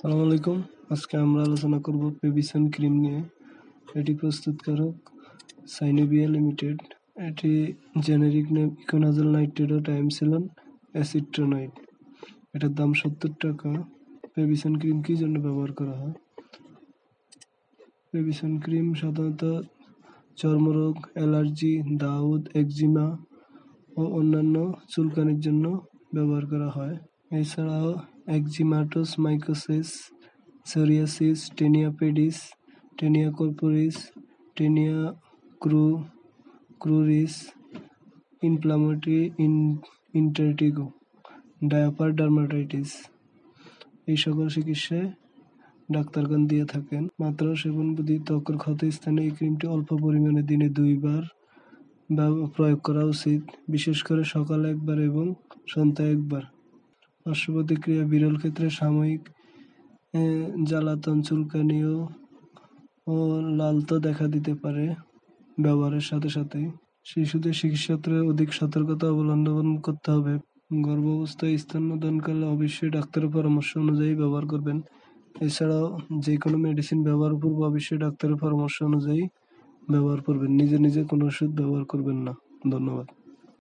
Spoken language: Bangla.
সালাম আলাইকুম। আজকে আমরা আলোচনা করব পেবিসন ক্রিম নিয়ে। এটি প্রস্তুতকারক সাইনোভিয়া লিমিটেড। এটি জেনেরিক নেম ইকোনাজল নাইট্রেট ও টাইমসিলন অ্যাসিট্রোনাইড। এটার দাম 70 টাকা। পেবিসন ক্রিম কী জন্য ব্যবহার করা হয়? পেবিসন ক্রিম সাধারণত চর্মরোগ, অ্যালার্জি, দাউদ, একজিমা ও অন্যান্য চুলকানির জন্য ব্যবহার করা হয়। এছাড়াও eczematous mycosis, psoriasis, tinea pedis, tinea corporis, tinea cruris, inflammatory intertrigo, diaper dermatitis এই সকল চিকিৎসায় ডাক্তারগণ দিয়ে থাকেন। মাত্র সেবনবিধি ত্বকের ক্ষতস্থানে এই ক্রিমটি অল্প পরিমাণে দিনে 2 বার প্রয়োগ করা উচিত, বিশেষ করে সকালে একবার এবং সন্ধ্যায় একবার। পার্শ্ব প্রতিক্রিয়া বিরল ক্ষেত্রে সাময়িক জ্বালাতন, চুলকানি ও লালতা দেখা দিতে পারে ব্যবহারের সাথে সাথে। শিশুদের চিকিৎসাক্ষেত্রে অধিক সতর্কতা অবলম্বন করতে হবে। গর্ভাবস্থায় স্তন্যদানকালে অবশ্যই ডাক্তারের পরামর্শ অনুযায়ী ব্যবহার করবেন। এছাড়াও যে কোনো মেডিসিন ব্যবহার পূর্বে অবশ্যই ডাক্তারের পরামর্শ অনুযায়ী ব্যবহার করবেন। নিজে নিজে কোনো ওষুধ ব্যবহার করবেন না। ধন্যবাদ।